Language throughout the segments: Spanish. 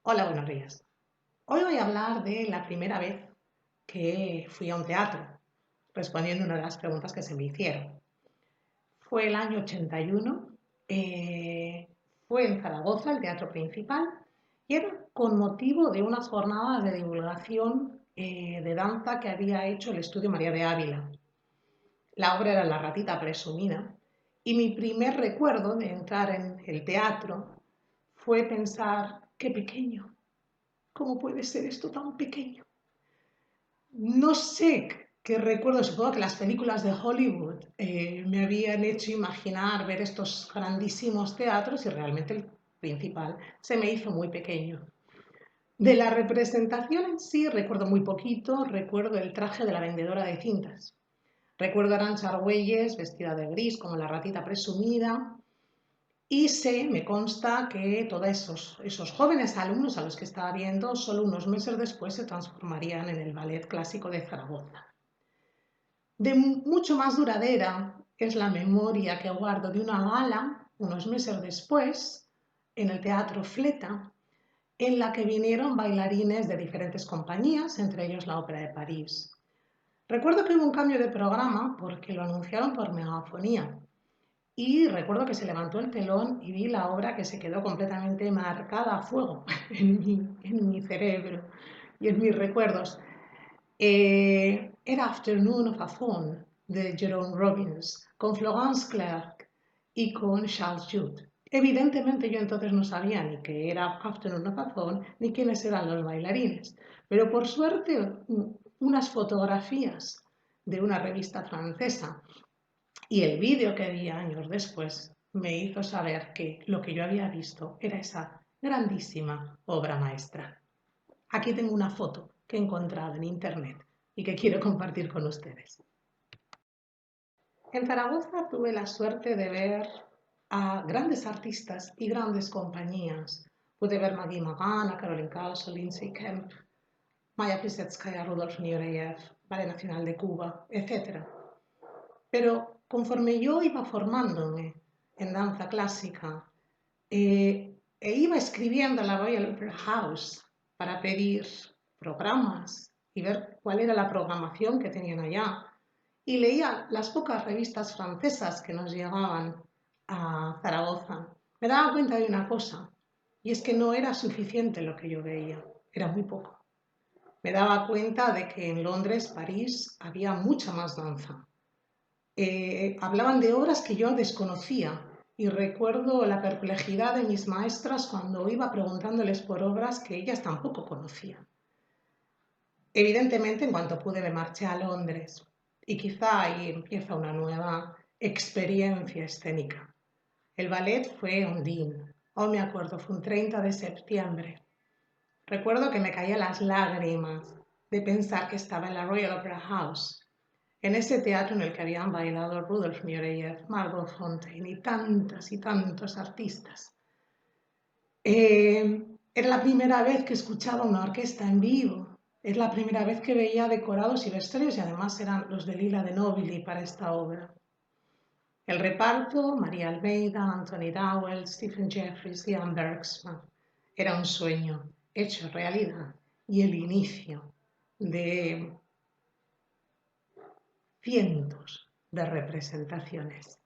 Hola, buenos días. Hoy voy a hablar de la primera vez que fui a un teatro, respondiendo una de las preguntas que se me hicieron. Fue el año 81, fue en Zaragoza, el teatro principal, y era con motivo de unas jornadas de divulgación de danza que había hecho el Estudio María de Ávila. La obra era La ratita presumida, y mi primer recuerdo de entrar en el teatro fue pensar, qué pequeño. ¿Cómo puede ser esto tan pequeño? No sé qué recuerdo, supongo que las películas de Hollywood me habían hecho imaginar ver estos grandísimos teatros y realmente el principal se me hizo muy pequeño. De la representación en sí recuerdo muy poquito, recuerdo el traje de la vendedora de cintas. Recuerdo a Arantxa Argüelles vestida de gris como la ratita presumida, y me consta que todos esos jóvenes alumnos a los que estaba viendo, solo unos meses después se transformarían en el Ballet Clásico de Zaragoza. De mucho más duradera es la memoria que guardo de una gala, unos meses después, en el Teatro Fleta, en la que vinieron bailarines de diferentes compañías, entre ellos la Ópera de París. Recuerdo que hubo un cambio de programa porque lo anunciaron por megafonía. Y recuerdo que se levantó el telón y vi la obra que se quedó completamente marcada a fuego en mi cerebro y en mis recuerdos. Era Afternoon of a Faun de Jerome Robbins, con Florence Clerc y con Charles Jude. Evidentemente yo entonces no sabía ni qué era Afternoon of a Faun ni quiénes eran los bailarines, pero por suerte unas fotografías de una revista francesa y el vídeo que vi años después me hizo saber que lo que yo había visto era esa grandísima obra maestra. Aquí tengo una foto que he encontrado en internet y que quiero compartir con ustedes. En Zaragoza tuve la suerte de ver a grandes artistas y grandes compañías. Pude ver Maggie Magan, a Caroline Carlson, Lindsay Kemp, Maya Plisetskaya, Rudolf Nureyev, Ballet Nacional de Cuba, etc. Pero conforme yo iba formándome en danza clásica iba escribiendo a la Royal Opera House para pedir programas y ver cuál era la programación que tenían allá, y leía las pocas revistas francesas que nos llegaban a Zaragoza, me daba cuenta de una cosa, y es que no era suficiente lo que yo veía, era muy poco. Me daba cuenta de que en Londres, París, había mucha más danza. Hablaban de obras que yo desconocía y recuerdo la perplejidad de mis maestras cuando iba preguntándoles por obras que ellas tampoco conocían. Evidentemente, en cuanto pude me marché a Londres y quizá ahí empieza una nueva experiencia escénica. El ballet fue Ondine, aún me acuerdo, fue un 30 de septiembre. Recuerdo que me caían las lágrimas de pensar que estaba en la Royal Opera House, en ese teatro en el que habían bailado Rudolf Nureyev, Margot Fonteyn y tantos artistas. Era la primera vez que escuchaba una orquesta en vivo, es la primera vez que veía decorados y vestuarios, y además eran los de Lila de Nobili para esta obra. El reparto, María Almeida, Anthony Dowell, Stephen Jeffries y Anne Bergsman. Era un sueño hecho realidad y el inicio de cientos de representaciones.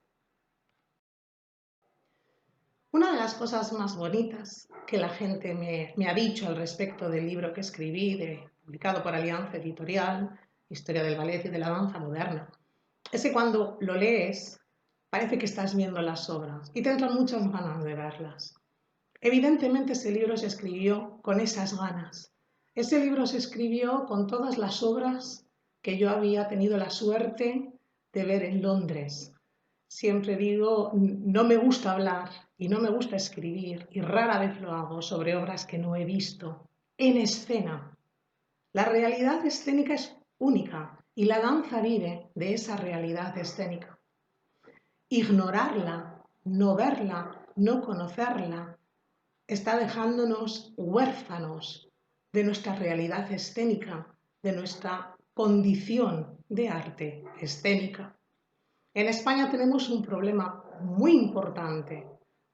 Una de las cosas más bonitas que la gente me ha dicho al respecto del libro que escribí, publicado por Alianza Editorial, Historia del Ballet y de la Danza Moderna, es que cuando lo lees parece que estás viendo las obras y te entran muchas ganas de verlas. Evidentemente ese libro se escribió con esas ganas. Ese libro se escribió con todas las obras que yo había tenido la suerte de ver en Londres. Siempre digo, no me gusta hablar y no me gusta escribir, y rara vez lo hago, sobre obras que no he visto en escena. La realidad escénica es única y la danza vive de esa realidad escénica. Ignorarla, no verla, no conocerla, está dejándonos huérfanos de nuestra realidad escénica, de nuestra condición de arte escénica. En España tenemos un problema muy importante,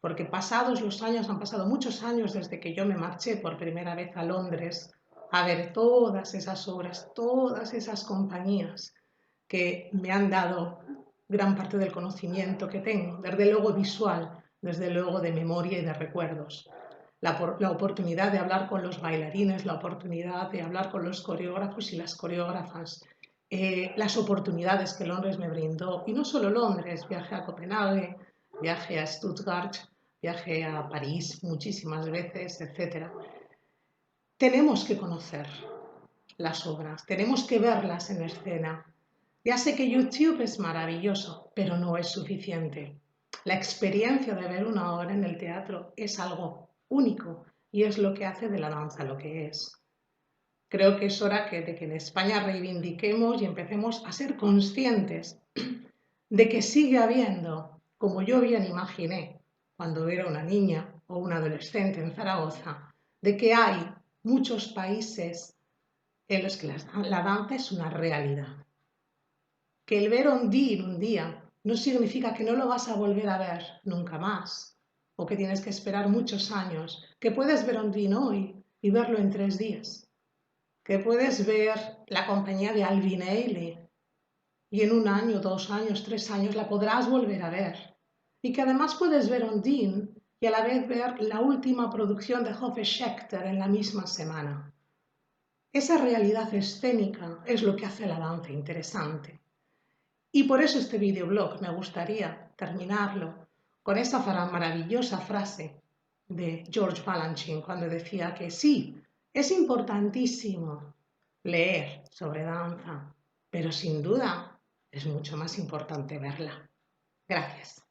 porque pasados los años, han pasado muchos años desde que yo me marché por primera vez a Londres a ver todas esas obras, todas esas compañías que me han dado gran parte del conocimiento que tengo, desde luego visual, desde luego de memoria y de recuerdos. La oportunidad de hablar con los bailarines, la oportunidad de hablar con los coreógrafos y las coreógrafas, las oportunidades que Londres me brindó, y no solo Londres, viajé a Copenhague, viajé a Stuttgart, viajé a París muchísimas veces, etc. Tenemos que conocer las obras, tenemos que verlas en escena. Ya sé que YouTube es maravilloso, pero no es suficiente. La experiencia de ver una obra en el teatro es algo único y es lo que hace de la danza lo que es. Creo que es hora de que en España reivindiquemos y empecemos a ser conscientes de que sigue habiendo, como yo bien imaginé cuando era una niña o una adolescente en Zaragoza, de que hay muchos países en los que la danza es una realidad. Que el ver Ondine un día no significa que no lo vas a volver a ver nunca más, o que tienes que esperar muchos años, que puedes ver Ondine hoy y verlo en 3 días, que puedes ver la compañía de Alvin Ailey y en 1 año, 2 años, 3 años la podrás volver a ver, y que además puedes ver Ondine y a la vez ver la última producción de Hoffe Schechter en la misma semana. Esa realidad escénica es lo que hace la danza interesante. Y por eso este videoblog me gustaría terminarlo con esa maravillosa frase de George Balanchine cuando decía que sí, es importantísimo leer sobre danza, pero sin duda es mucho más importante verla. Gracias.